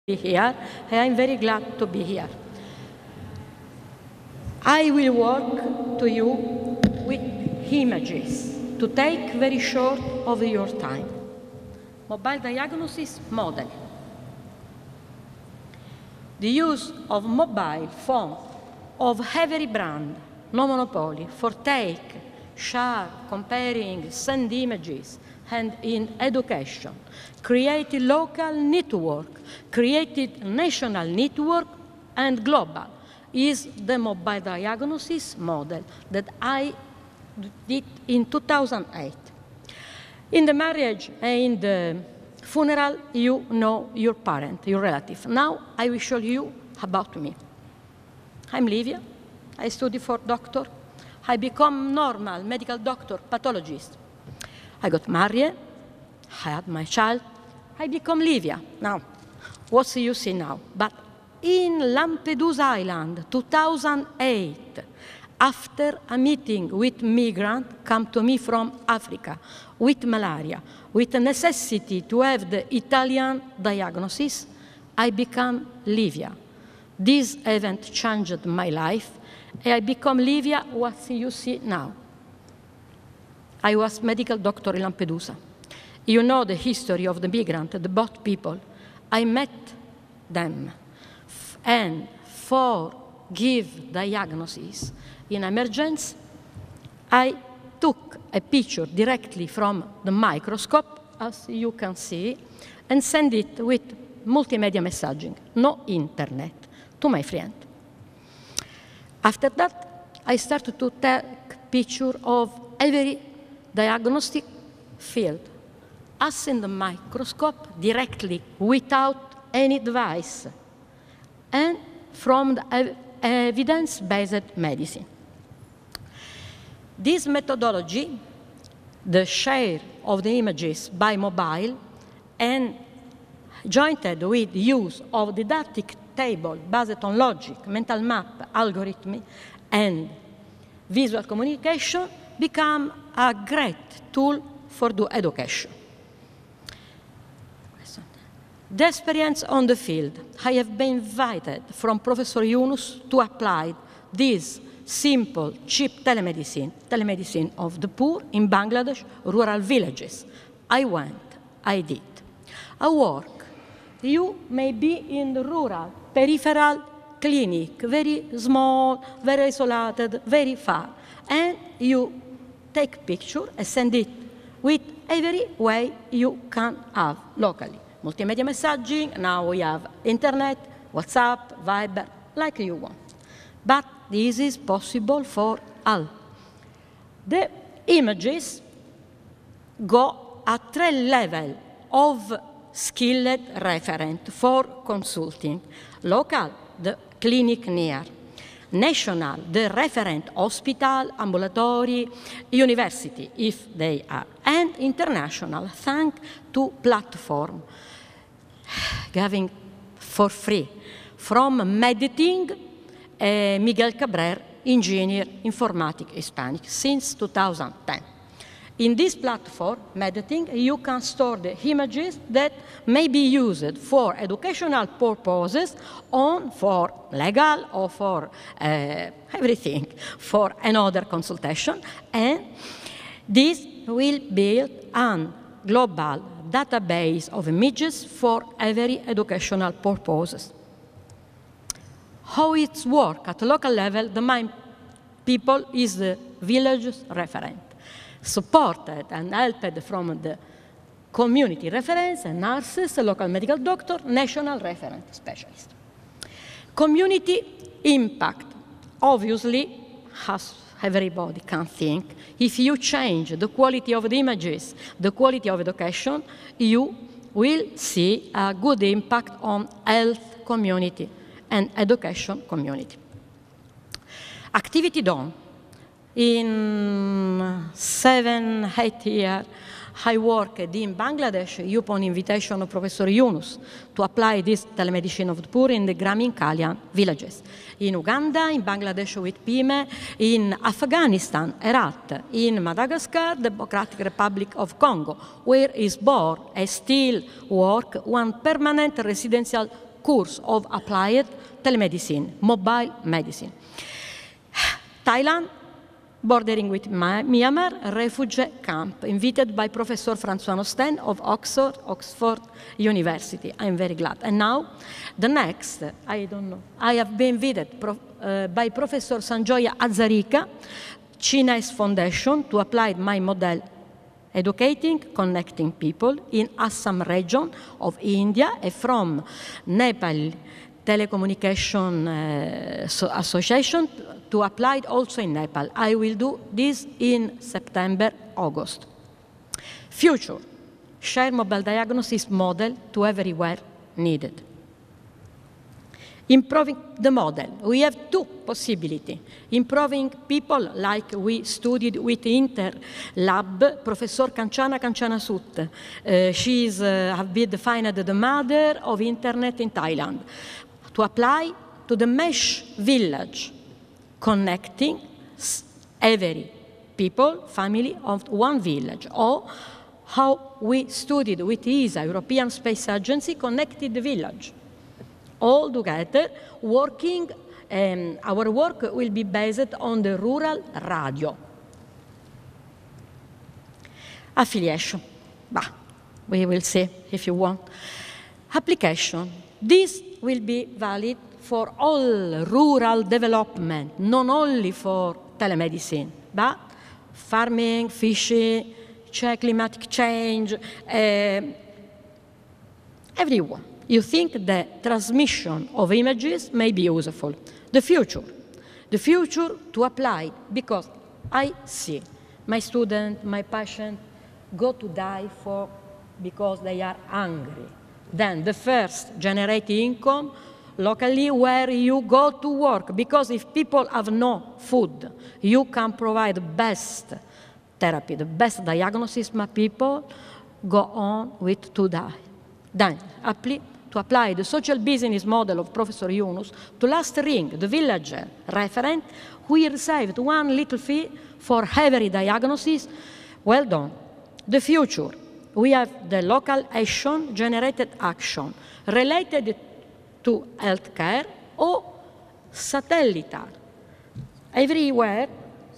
here, and I'm very glad to be here. I will work to you with images to take very short of your time. Mobile diagnosis model. The use of mobile phone of every brand, no monopoly, for take, share, comparing, send images, and in education, created local network, created national network, and global, is the mobile diagnosis model that I did in 2008. In the marriage and in the funeral, you know your parent, your relative. Now I will show you about me. I'm Livia. I study for doctor. I become normal medical doctor, pathologist. I got married. I had my child. I become Livia. Now, what you see now? But in Lampedusa Island, 2008, after a meeting with migrants come to me from Africa with malaria, with the necessity to have the Italian diagnosis, I become Livia. This event changed my life, and I become Livia, what you see now. I was medical doctor in Lampedusa. You know the history of the migrant, the boat people. I met them, and for give diagnosis in emergency, I took a picture directly from the microscope, as you can see, and send it with multimedia messaging, no internet, to my friend. After that, I started to take picture of every diagnostic field, as in the microscope, directly, without any device, and from the evidence-based medicine. This methodology, the share of the images by mobile, and joined with use of didactic table based on logic, mental map, algorithm, and visual communication, become a great tool for the education. The experience on the field. I have been invited from Professor Yunus to apply this simple, cheap telemedicine of the poor in Bangladesh, rural villages. I went, I did. I work. You may be in the rural, peripheral clinic, very small, very isolated, very far, and you take picture and send it with every way you can have locally. Multimedia messaging, now we have internet, WhatsApp, Viber, like you want. But this is possible for all. The images go at 3 levels of skilled referent for consulting. Local, the clinic near. National, the referent hospital, ambulatory, university, if they are. And international, thanks to platform, giving for free. From Mediting, Miguel Cabrer, engineer, informatic, Hispanic, since 2010. In this platform, Mediting, you can store the images that may be used for educational purposes, for legal or for everything, for another consultation. And this will build a global database of images for every educational purposes. How it works at local level, the main people is the village referent, supported and helped from the community reference and nurses, local medical doctor, national referent specialist. Community impact, obviously, as everybody can think, if you change the quality of the images, the quality of education, you will see a good impact on health community and education community. Activity done. In 7, 8 years, I worked in Bangladesh upon invitation of Professor Yunus to apply this telemedicine of the poor in the Grameen Kalyan villages. In Uganda, in Bangladesh with PIME, in Afghanistan, Herat, in Madagascar, Democratic Republic of Congo, where is born and still work one permanent residential course of applied telemedicine, mobile medicine. Thailand, bordering with Myanmar, a refugee camp, invited by Professor François Nosten of Oxford University. I'm very glad. And now, the next, I don't know, I have been invited by Professor Sanjoya Hazarika, Chinese Foundation, to apply my model educating, connecting people in Assam region of India and from Nepal Telecommunication Association to apply it also in Nepal. I will do this in September, August. Future, share mobile diagnosis model to everywhere needed. Improving the model. We have two possibilities. Improving people like we studied with Interlab, Professor Kanchana Sut. She has been defined the mother of internet in Thailand. To apply to the mesh village, connecting every people, family of one village, or how we studied with ESA, European Space Agency, connected the village. All together, working, our work will be based on the rural radio. Affiliation, we will see if you want. Application, this will be valid for all rural development, not only for telemedicine, but farming, fishing, climatic change, everyone. You think the transmission of images may be useful. The future to apply, because I see my student, my patient go to die because they are hungry. Then the first generate income locally where you go to work, because if people have no food, you can provide the best therapy, the best diagnosis, but people go on with to die. Then, to apply the social business model of Professor Yunus, to last ring, the villager referent, we received one little fee for every diagnosis. Well done. The future, we have the local action, generated action, related to healthcare or satellite. Everywhere,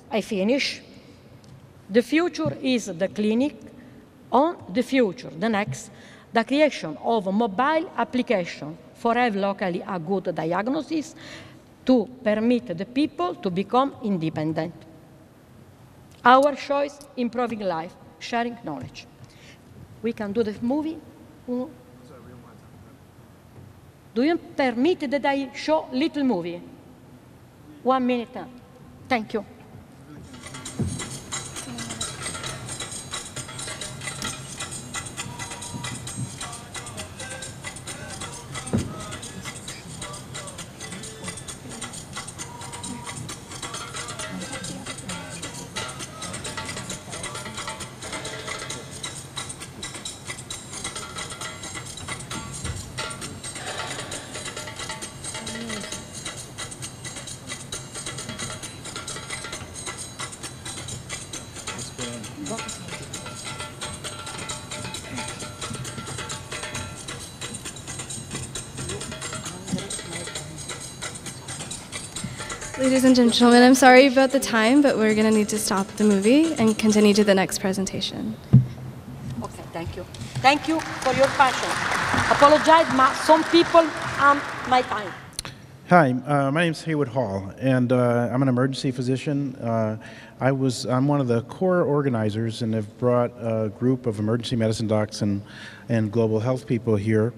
I finish. The future is the clinic. On the future, the next, the creation of a mobile application for have locally a good diagnosis to permit the people to become independent. Our choice, improving life, sharing knowledge. We can do the movie. Do you permit that I show little movie? 1 minute. Thank you. Ladies and gentlemen, I'm sorry about the time, but we're going to need to stop the movie and continue to the next presentation. Okay, thank you. Thank you for your passion. Apologize, but some people my time. Hi, my name is Haywood Hall, and I'm an emergency physician. I'm one of the core organizers and have brought a group of emergency medicine docs and global health people here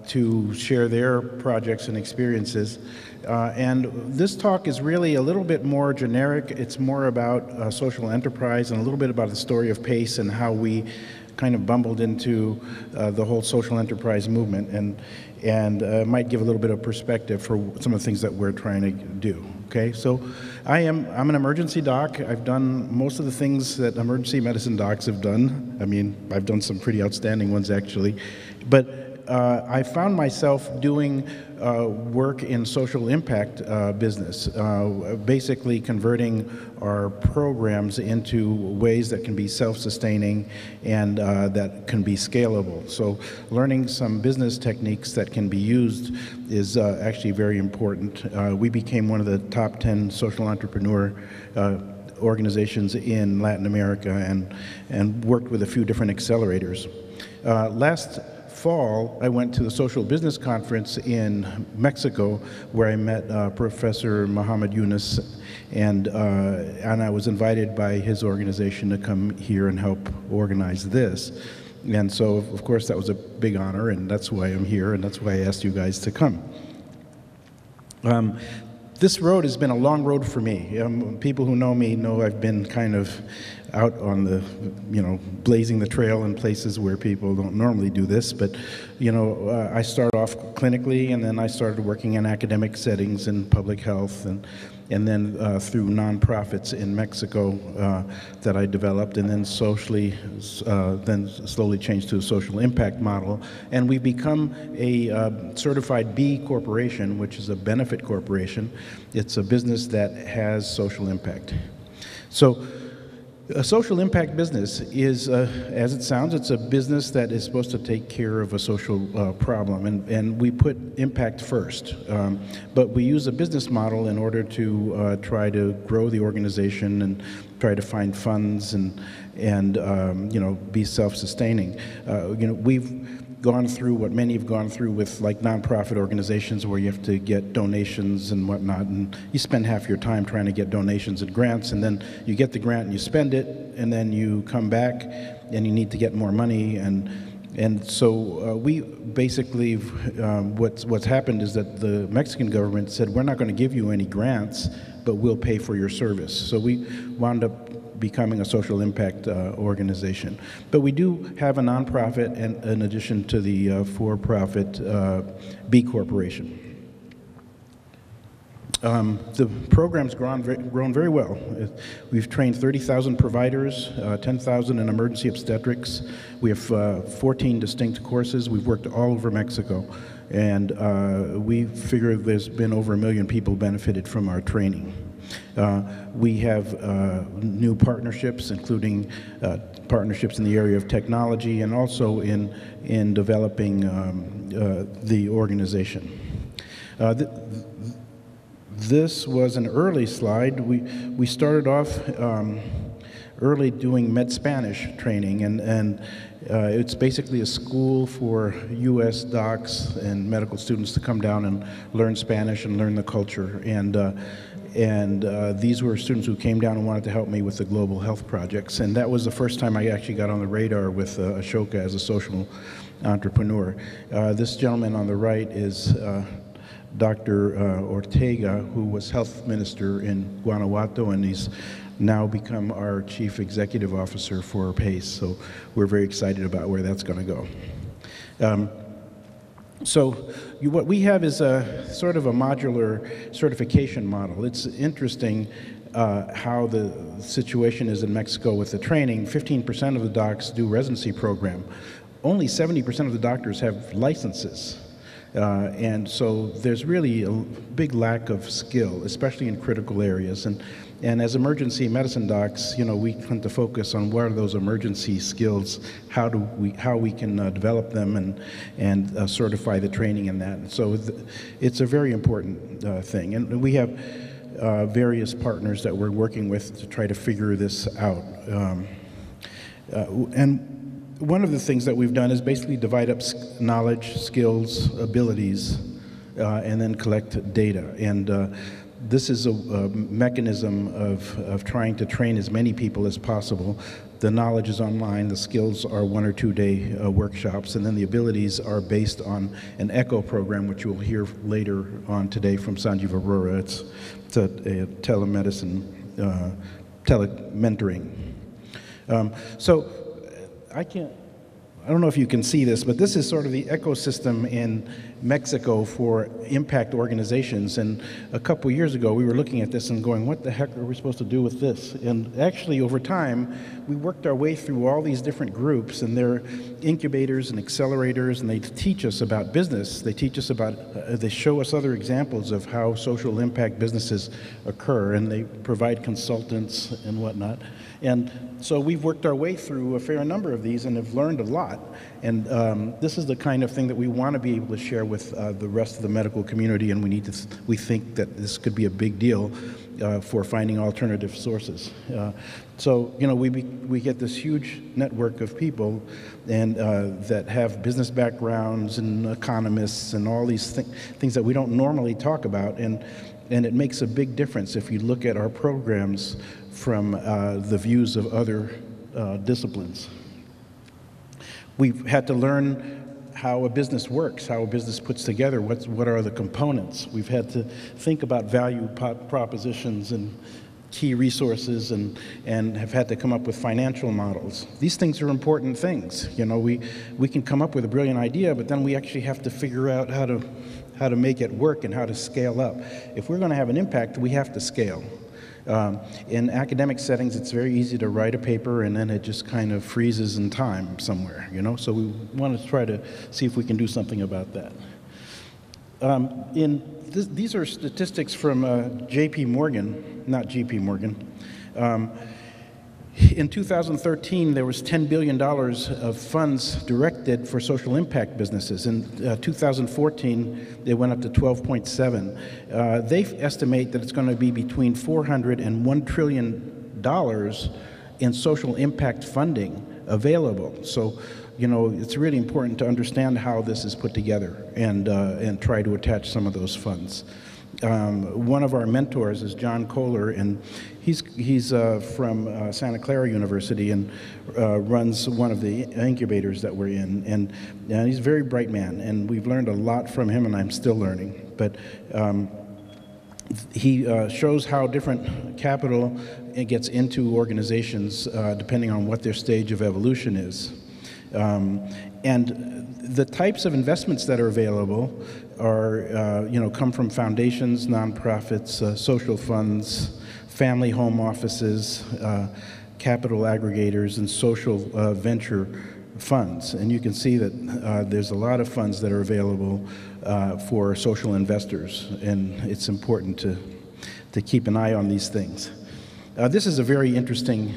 to share their projects and experiences. And this talk is really a little bit more generic. It's more about social enterprise and a little bit about the story of PACE and how we kind of bumbled into the whole social enterprise movement, and might give a little bit of perspective for some of the things that we're trying to do. Okay, so I'm an emergency doc. I've done most of the things that emergency medicine docs have done. I mean, I've done some pretty outstanding ones actually, but I found myself doing work in social impact business, basically converting our programs into ways that can be self-sustaining and that can be scalable. So learning some business techniques that can be used is actually very important. We became one of the top 10 social entrepreneur organizations in Latin America, and worked with a few different accelerators. Last fall, I went to the Social Business Conference in Mexico, where I met Professor Muhammad Yunus, and I was invited by his organization to come here and help organize this. And so, of course, that was a big honor, and that's why I'm here, and that's why I asked you guys to come. This road has been a long road for me. People who know me know I've been kind of out on the, blazing the trail in places where people don't normally do this. But, I started off clinically, and then I started working in academic settings in public health, and then through nonprofits in Mexico that I developed, and then then slowly changed to a social impact model. And we've become a certified B corporation, which is a benefit corporation. It's a business that has social impact. So a social impact business is, as it sounds, it's a business that is supposed to take care of a social problem, and we put impact first. But we use a business model in order to try to grow the organization and try to find funds and be self-sustaining. We've gone through what many have gone through with like nonprofit organizations, where you have to get donations and whatnot, and you spend half your time trying to get donations and grants, and then you get the grant and you spend it, and then you come back and you need to get more money, and so we basically, what's happened is that the Mexican government said, we're not going to give you any grants, but we'll pay for your service. So we wound up becoming a social impact organization. But we do have a nonprofit in addition to the for-profit B corporation. The program's grown very well. We've trained 30,000 providers, 10,000 in emergency obstetrics. We have 14 distinct courses. We've worked all over Mexico, and we figure there's been over 1 million people benefited from our training. We have new partnerships, including partnerships in the area of technology and also in developing the organization. This was an early slide. We started off early doing Med Spanish training, and it's basically a school for U.S. docs and medical students to come down and learn Spanish and learn the culture. And these were students who came down and wanted to help me with the global health projects. And that was the first time I actually got on the radar with Ashoka as a social entrepreneur. This gentleman on the right is Dr. Ortega, who was health minister in Guanajuato, and he's now become our chief executive officer for PACE. So we're very excited about where that's going to go. So what we have is a sort of a modular certification model. It's interesting how the situation is in Mexico with the training. 15% of the docs do residency program. Only 70% of the doctors have licenses. And so there's really a big lack of skill, especially in critical areas. And as emergency medicine docs, we tend to focus on what are those emergency skills, how we can develop them and certify the training in that. And so it's a very important thing. And we have various partners that we're working with to try to figure this out. And one of the things that we've done is basically divide up knowledge, skills, abilities, and then collect data. And this is a mechanism of trying to train as many people as possible. The knowledge is online, the skills are 1 or 2 day workshops, and then the abilities are based on an ECHO program, which you'll hear later on today from Sanjeev Arora. It's a telemedicine, tele-mentoring. So I can't I don't know if you can see this, but this is sort of the ecosystem in Mexico for impact organizations. And a couple years ago, we were looking at this and going, what the heck are we supposed to do with this? And actually, over time, we worked our way through all these different groups, and they're incubators and accelerators, and they teach us about business. They teach us about, they show us other examples of how social impact businesses occur, and they provide consultants and whatnot. And so we've worked our way through a fair number of these and have learned a lot. And this is the kind of thing that we want to be able to share with the rest of the medical community, and we think that this could be a big deal for finding alternative sources. So, you know, we get this huge network of people and that have business backgrounds and economists and all these things that we don't normally talk about, and it makes a big difference if you look at our programs from the views of other disciplines. We've had to learn how a business works, how a business puts together, what are the components. We've had to think about value propositions and key resources, and have had to come up with financial models. These things are important things. You know, we can come up with a brilliant idea, but then we actually have to figure out how to make it work and how to scale up. If we're going to have an impact, we have to scale. In academic settings, it's very easy to write a paper and then it just kind of freezes in time somewhere, you know? So we want to try to see if we can do something about that. These are statistics from JP Morgan, not GP Morgan. In 2013, there was $10 billion of funds directed for social impact businesses. In 2014, it went up to 12.7. They estimate that it's going to be between $400 and $1 trillion in social impact funding available. So, you know, it's really important to understand how this is put together and try to attach some of those funds. One of our mentors is John Kohler, and he's from Santa Clara University and runs one of the incubators that we're in. And he's a very bright man, and we've learned a lot from him, and I'm still learning. But he shows how different capital gets into organizations depending on what their stage of evolution is. And the types of investments that are available are, come from foundations, nonprofits, social funds, family home offices, capital aggregators, and social venture funds. And you can see that there's a lot of funds that are available for social investors, and it's important to keep an eye on these things. This is a very interesting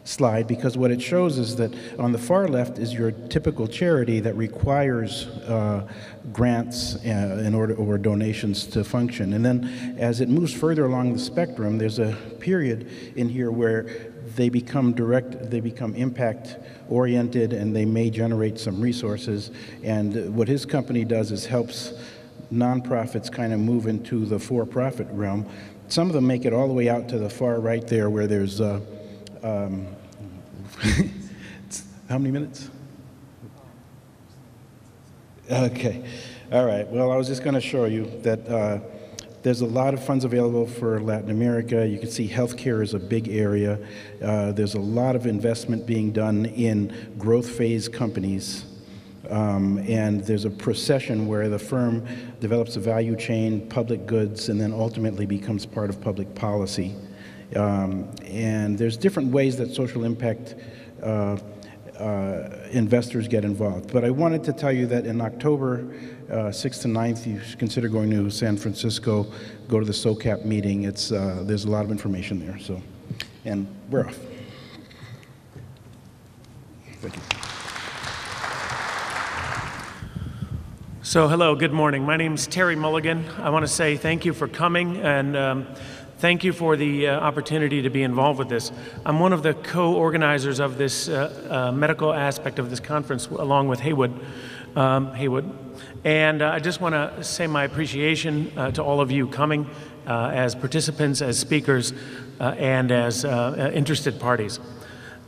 slide, because what it shows is that on the far left is your typical charity that requires grants or donations to function. And then as it moves further along the spectrum, there's a period in here where they become impact oriented, and they may generate some resources. And what his company does is helps nonprofits kind of move into the for-profit realm. Some of them make it all the way out to the far right there, where there's how many minutes? Okay. All right. Well, I was just going to show you that there's a lot of funds available for Latin America. You can see healthcare is a big area. There's a lot of investment being done in growth phase companies. And there's a procession where the firm develops a value chain, public goods, and then ultimately becomes part of public policy. And there's different ways that social impact investors get involved. But I wanted to tell you that in October 6th to 9th, you should consider going to San Francisco, go to the SOCAP meeting. There's a lot of information there. So, and we're off. Thank you. So hello, good morning. My name's Terry Mulligan. I want to say thank you for coming, and thank you for the opportunity to be involved with this. I'm one of the co-organizers of this medical aspect of this conference, along with Haywood. And I just want to say my appreciation to all of you coming as participants, as speakers, and as interested parties.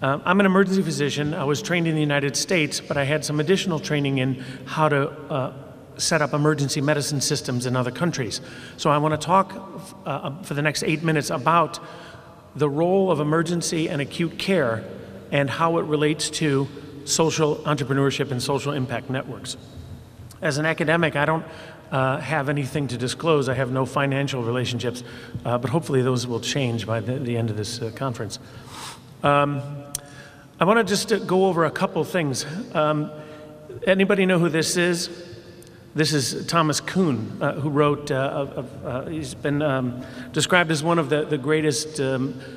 I'm an emergency physician. I was trained in the United States, but I had some additional training in how to set up emergency medicine systems in other countries. So I want to talk for the next 8 minutes about the role of emergency and acute care and how it relates to social entrepreneurship and social impact networks. As an academic, I don't have anything to disclose. I have no financial relationships, but hopefully those will change by the end of this conference. I want to just go over a couple things. Anybody know who this is? This is Thomas Kuhn, who wrote, he's been described as one of the greatest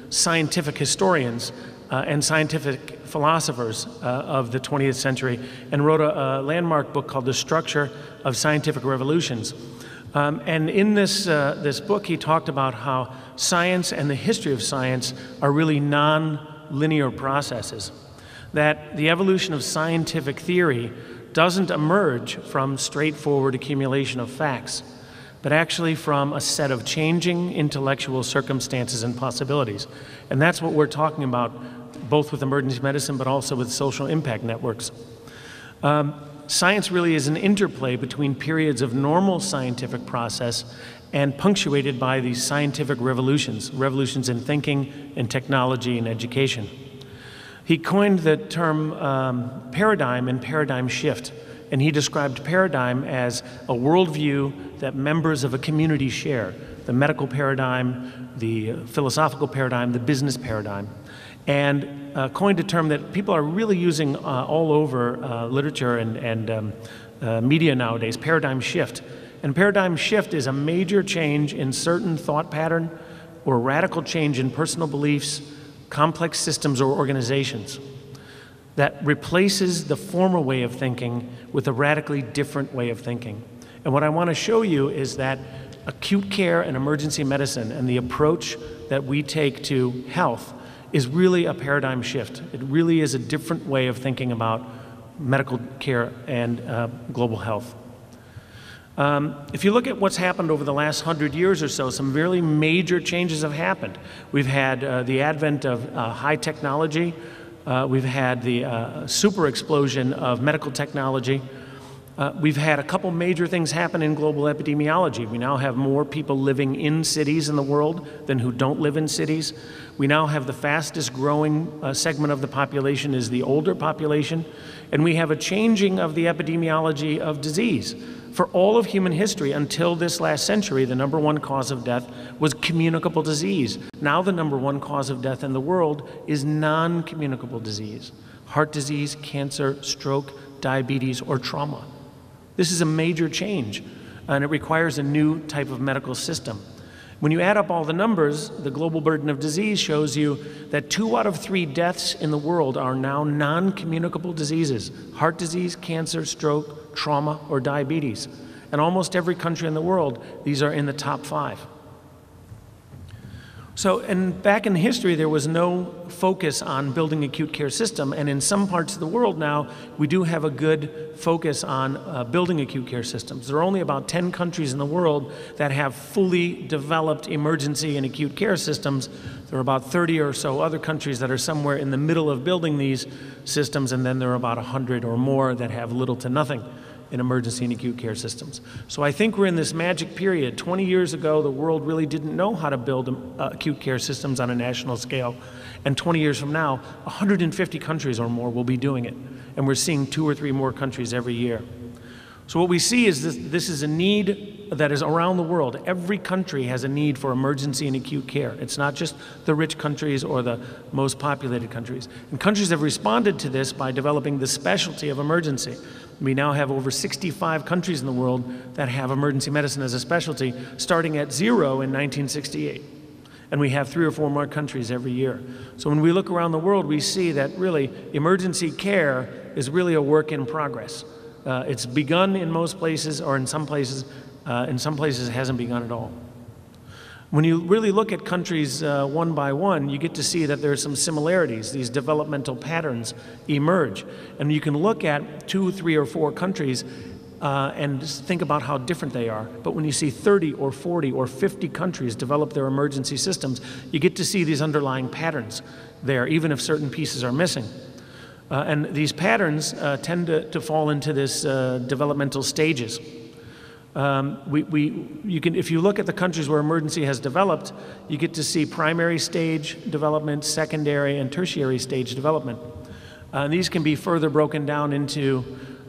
scientific historians and scientific philosophers of the 20th century, and wrote a landmark book called The Structure of Scientific Revolutions. And in this book, he talked about how science and the history of science are really non-linear processes, that the evolution of scientific theory doesn't emerge from straightforward accumulation of facts, but actually from a set of changing intellectual circumstances and possibilities. And that's what we're talking about, both with emergency medicine, but also with social impact networks. Science really is an interplay between periods of normal scientific process and punctuated by these scientific revolutions, revolutions in thinking, in technology, and education. He coined the term paradigm and paradigm shift, and he described paradigm as a worldview that members of a community share, the medical paradigm, the philosophical paradigm, the business paradigm, and coined a term that people are really using all over literature and media nowadays, paradigm shift. And paradigm shift is a major change in certain thought pattern or radical change in personal beliefs, complex systems or organizations that replaces the former way of thinking with a radically different way of thinking. And what I want to show you is that acute care and emergency medicine and the approach that we take to health is really a paradigm shift. It really is a different way of thinking about medical care and global health. If you look at what's happened over the last 100 years or so, some really major changes have happened. We've had the advent of high technology. We've had the super explosion of medical technology. We've had a couple major things happen in global epidemiology. We now have more people living in cities in the world than who don't live in cities. We now have the fastest growing segment of the population is the older population. And we have a changing of the epidemiology of disease. For all of human history, until this last century, the #1 cause of death was communicable disease. Now the #1 cause of death in the world is non-communicable disease. Heart disease, cancer, stroke, diabetes, or trauma. This is a major change, and it requires a new type of medical system. When you add up all the numbers, the global burden of disease shows you that 2 out of 3 deaths in the world are now non-communicable diseases: heart disease, cancer, stroke, trauma, or diabetes. And almost every country in the world, these are in the top 5. So, and back in history, there was no focus on building acute care system, and in some parts of the world now, we do have a good focus on building acute care systems. There are only about 10 countries in the world that have fully developed emergency and acute care systems. There are about 30 or so other countries that are somewhere in the middle of building these systems, and then there are about 100 or more that have little to nothing in emergency and acute care systems. So I think we're in this magic period. 20 years ago, the world really didn't know how to build acute care systems on a national scale. And 20 years from now, 150 countries or more will be doing it. And we're seeing 2 or 3 more countries every year. So what we see is this is a need that is around the world. Every country has a need for emergency and acute care. It's not just the rich countries or the most populated countries. And countries have responded to this by developing the specialty of emergency. We now have over 65 countries in the world that have emergency medicine as a specialty, starting at 0 in 1968. And we have 3 or 4 more countries every year. So when we look around the world, we see that really emergency care is really a work in progress. It's begun in most places, or in some places it hasn't begun at all. When you really look at countries one by one, you get to see that there are some similarities. These developmental patterns emerge. And you can look at 2, 3, or 4 countries and just think about how different they are. But when you see 30 or 40 or 50 countries develop their emergency systems, you get to see these underlying patterns there, even if certain pieces are missing. And these patterns tend to fall into this developmental stages. If you look at the countries where emergency has developed, you get to see primary stage development, secondary and tertiary stage development. These can be further broken down into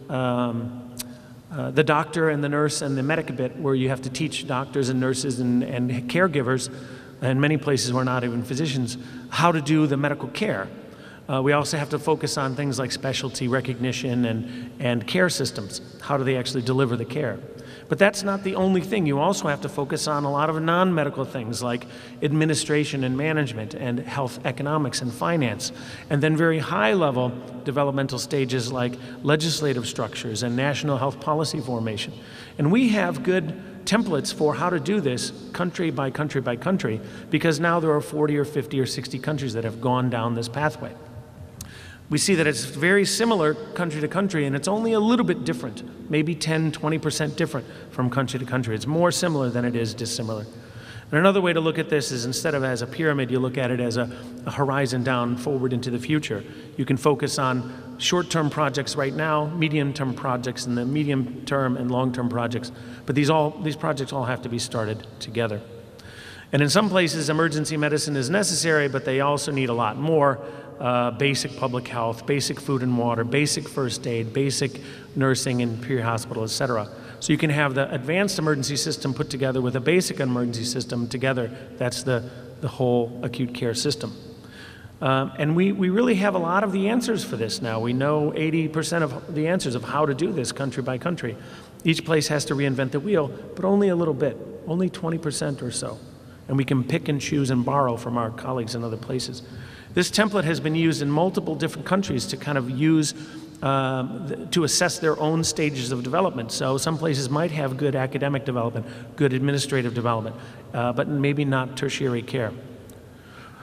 the doctor and the nurse and the medic bit, where you have to teach doctors and nurses and caregivers, in many places we're not even physicians, how to do the medical care. We also have to focus on things like specialty recognition and care systems. How do they actually deliver the care? But that's not the only thing. You also have to focus on a lot of non-medical things like administration and management and health economics and finance, and then very high-level developmental stages like legislative structures and national health policy formation. And we have good templates for how to do this country by country by country, because now there are 40 or 50 or 60 countries that have gone down this pathway. We see that it's very similar country to country, and it's only a little bit different, maybe 10, 20% different from country to country. It's more similar than it is dissimilar. And another way to look at this is, instead of as a pyramid, you look at it as a horizon down forward into the future. You can focus on short-term projects right now, medium-term projects, and the medium-term and long-term projects. But these projects all have to be started together. And in some places, emergency medicine is necessary, but they also need a lot more. Basic public health, basic food and water, basic first aid, basic nursing and pre-hospital, et cetera. So you can have the advanced emergency system put together with a basic emergency system together. That's the whole acute care system. And we really have a lot of the answers for this now. We know 80% of the answers of how to do this country by country. Each place has to reinvent the wheel, but only a little bit, only 20% or so. And we can pick and choose and borrow from our colleagues in other places. This template has been used in multiple different countries to kind of use, to assess their own stages of development. So some places might have good academic development, good administrative development, but maybe not tertiary care.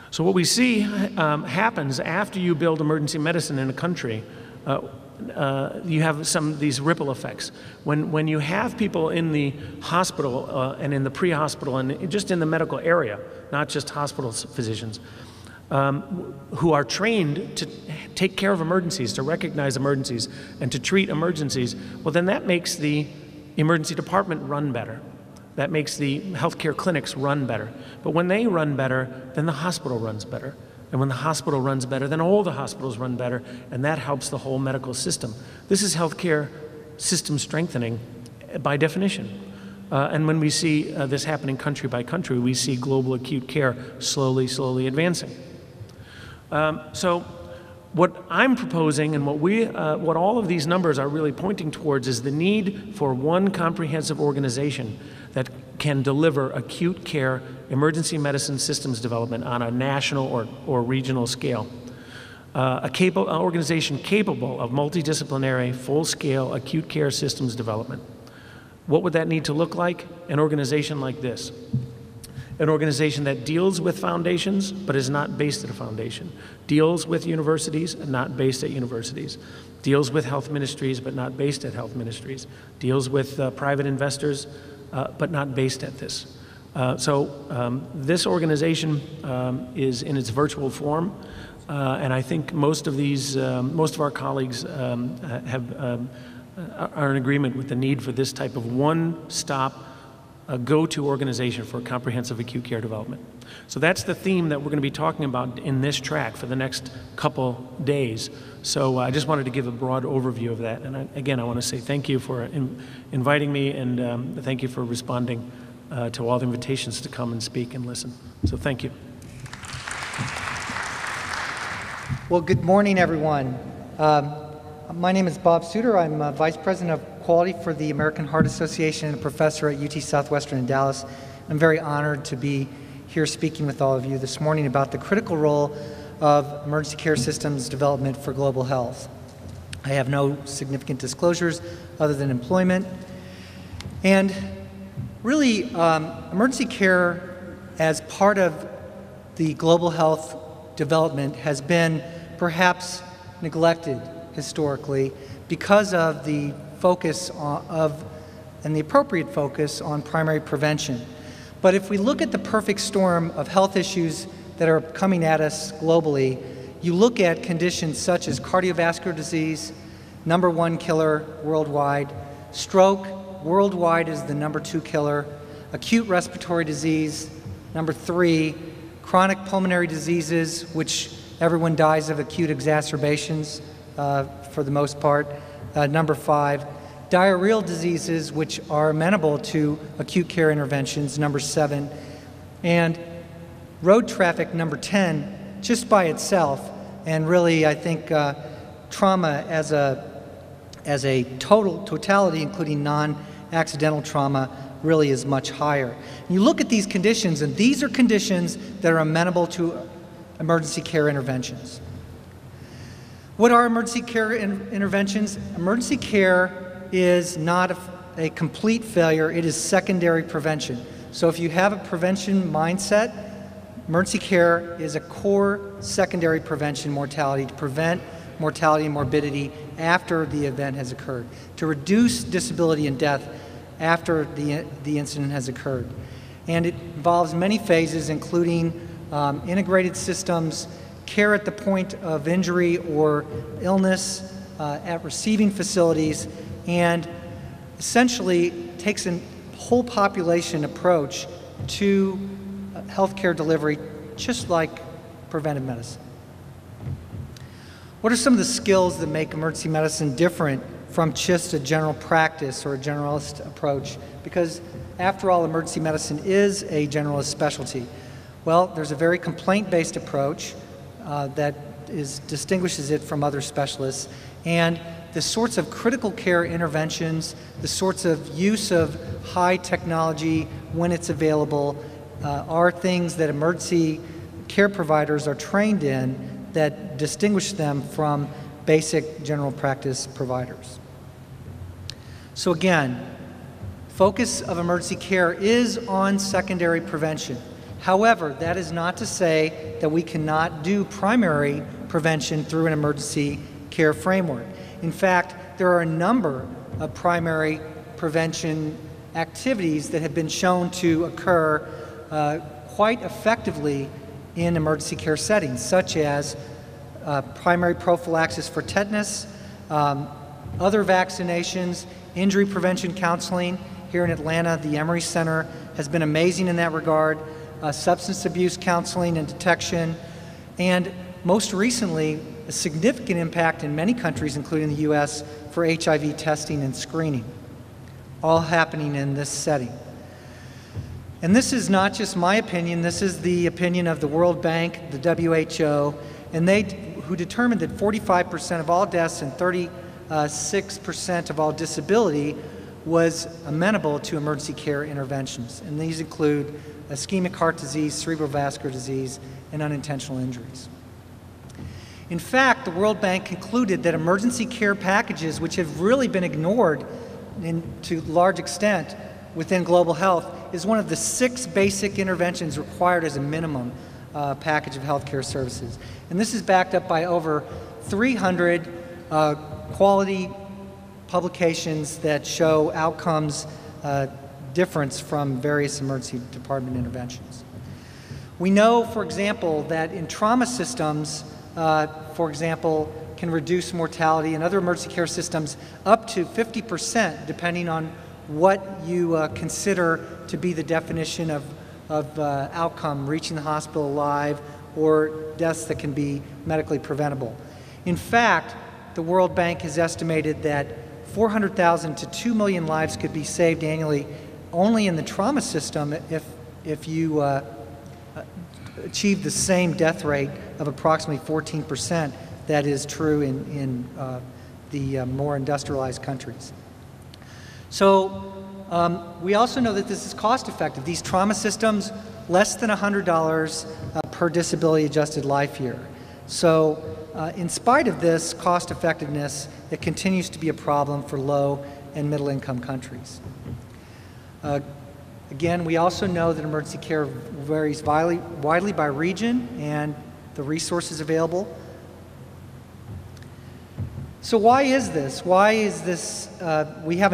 So what we see happens after you build emergency medicine in a country, you have some of these ripple effects. When you have people in the hospital and in the pre-hospital and just in the medical area, not just hospital physicians, who are trained to take care of emergencies, to recognize emergencies, and to treat emergencies, well, then that makes the emergency department run better. That makes the healthcare clinics run better. But when they run better, then the hospital runs better. And when the hospital runs better, then all the hospitals run better, and that helps the whole medical system. This is healthcare system strengthening by definition. And when we see this happening country by country, we see global acute care slowly, slowly advancing. So what I'm proposing and what all of these numbers are really pointing towards is the need for one comprehensive organization that can deliver acute care emergency medicine systems development on a national or regional scale. An organization capable of multidisciplinary, full-scale acute care systems development. What would that need to look like? An organization like this. An organization that deals with foundations, but is not based at a foundation. Deals with universities, and not based at universities. Deals with health ministries, but not based at health ministries. Deals with private investors, but not based at this. So this organization is in its virtual form, and I think most of our colleagues are in agreement with the need for this type of one-stop go-to organization for comprehensive acute care development. So that's the theme that we're going to be talking about in this track for the next couple days. So I just wanted to give a broad overview of that. And again, I want to say thank you for inviting me, and thank you for responding to all the invitations to come and speak and listen. So thank you. Well, good morning, everyone. My name is Bob Suter. I'm Vice President of Quality for the American Heart Association and a professor at UT Southwestern in Dallas. I'm very honored to be here speaking with all of you this morning about the critical role of emergency care systems development for global health. I have no significant disclosures other than employment. And really, emergency care as part of the global health development has been perhaps neglected historically because of the focus and the appropriate focus on primary prevention. But if we look at the perfect storm of health issues that are coming at us globally, you look at conditions such as cardiovascular disease, #1 killer worldwide, stroke worldwide is the #2 killer, acute respiratory disease, #3, chronic pulmonary diseases, which everyone dies of acute exacerbations for the most part. Number 5, diarrheal diseases, which are amenable to acute care interventions. Number 7, and road traffic, number 10, just by itself. And really, I think trauma as a totality, including non-accidental trauma, really is much higher. You look at these conditions, and these are conditions that are amenable to emergency care interventions. What are emergency care interventions? Emergency care is not a complete failure, it is secondary prevention. So if you have a prevention mindset, emergency care is a core secondary prevention mortality to prevent mortality and morbidity after the event has occurred, to reduce disability and death after the incident has occurred. And it involves many phases, including integrated systems, care at the point of injury or illness, at receiving facilities, and essentially takes a whole population approach to healthcare delivery, just like preventive medicine. What are some of the skills that make emergency medicine different from just a general practice or a generalist approach? Because after all, emergency medicine is a generalist specialty. Well, there's a very complaint-based approach that distinguishes it from other specialists, and the sorts of critical care interventions, the sorts of use of high technology when it's available, are things that emergency care providers are trained in that distinguish them from basic general practice providers. So again, focus of emergency care is on secondary prevention. However, that is not to say that we cannot do primary prevention through an emergency care framework. In fact, there are a number of primary prevention activities that have been shown to occur quite effectively in emergency care settings, such as primary prophylaxis for tetanus, other vaccinations, injury prevention counseling. Here in Atlanta, the Emory Center has been amazing in that regard, substance abuse counseling and detection, and most recently, a significant impact in many countries, including the US, for HIV testing and screening, all happening in this setting. And this is not just my opinion, this is the opinion of the World Bank, the WHO, and who determined that 45% of all deaths and 36% of all disability was amenable to emergency care interventions. And these include ischemic heart disease, cerebral vascular disease, and unintentional injuries. In fact, the World Bank concluded that emergency care packages, which have really been ignored to a large extent within global health, is one of the 6 basic interventions required as a minimum package of healthcare services. And this is backed up by over 300 quality publications that show outcomes difference from various emergency department interventions. We know, for example, that in trauma systems, for example, can reduce mortality, and other emergency care systems up to 50%, depending on what you consider to be the definition of outcome, reaching the hospital alive, or deaths that can be medically preventable. In fact, the World Bank has estimated that 400,000 to 2 million lives could be saved annually only in the trauma system if you achieve the same death rate of approximately 14% that is true in the more industrialized countries. So we also know that this is cost effective. These trauma systems, less than $100 per disability adjusted life year. So in spite of this cost effectiveness, it continues to be a problem for low and middle income countries. Again, we also know that emergency care varies widely by region and the resources available. So why is this? Why is this, we have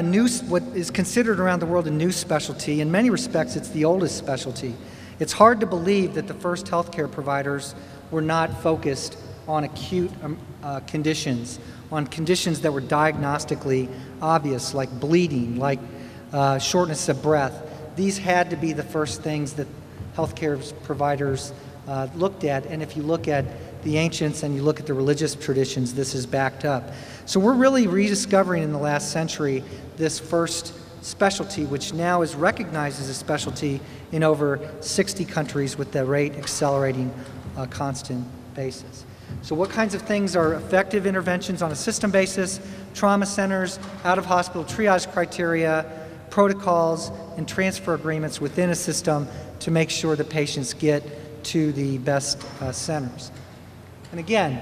what is considered around the world a new specialty. In many respects, it's the oldest specialty. It's hard to believe that the first healthcare providers were not focused on acute conditions, on conditions that were diagnostically obvious, like bleeding, like shortness of breath. These had to be the first things that healthcare providers looked at. And if you look at the ancients and you look at the religious traditions, this is backed up. So we're really rediscovering in the last century this first specialty, which now is recognized as a specialty in over 60 countries with the rate accelerating on a constant basis. So what kinds of things are effective interventions on a system basis? Trauma centers, out-of-hospital triage criteria, protocols, and transfer agreements within a system to make sure the patients get to the best centers. And again,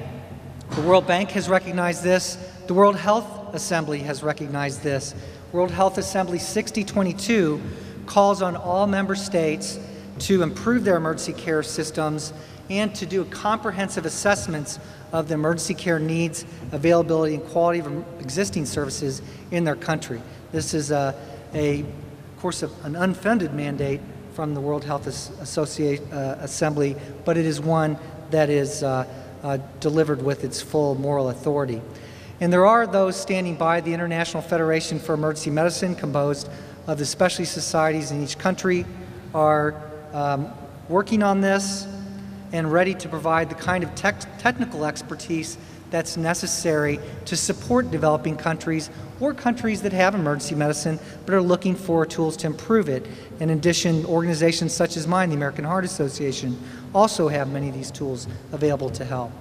the World Bank has recognized this. The World Health Assembly has recognized this. World Health Assembly 6022 calls on all member states to improve their emergency care systems and to do comprehensive assessments of the emergency care needs, availability, and quality of existing services in their country. This is, of course, an unfunded mandate from the World Health Assembly, but it is one that is delivered with its full moral authority. And there are those standing by. The International Federation for Emergency Medicine, composed of the specialty societies in each country, are working on this and ready to provide the kind of technical expertise that's necessary to support developing countries or countries that have emergency medicine but are looking for tools to improve it. In addition, organizations such as mine, the American Heart Association, also have many of these tools available to help.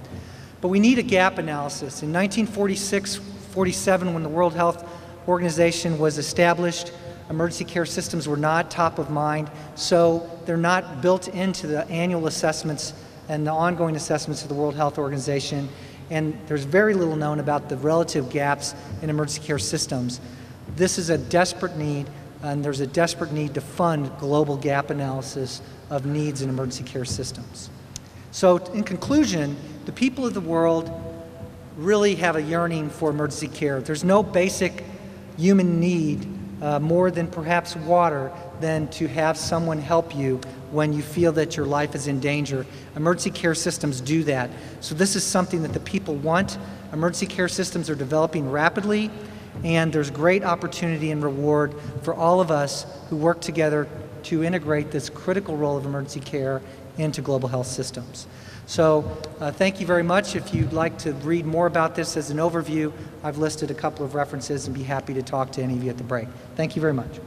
But we need a gap analysis. In 1946-47, when the World Health Organization was established, emergency care systems were not top of mind, so they're not built into the annual assessments and the ongoing assessments of the World Health Organization, and there's very little known about the relative gaps in emergency care systems. This is a desperate need, and there's a desperate need to fund global gap analysis of needs in emergency care systems. So in conclusion, the people of the world really have a yearning for emergency care. There's no basic human need more than perhaps water than to have someone help you when you feel that your life is in danger. Emergency care systems do that. So this is something that the people want. Emergency care systems are developing rapidly, and there's great opportunity and reward for all of us who work together to integrate this critical role of emergency care into global health systems. So thank you very much. If you'd like to read more about this as an overview, I've listed a couple of references and be happy to talk to any of you at the break. Thank you very much.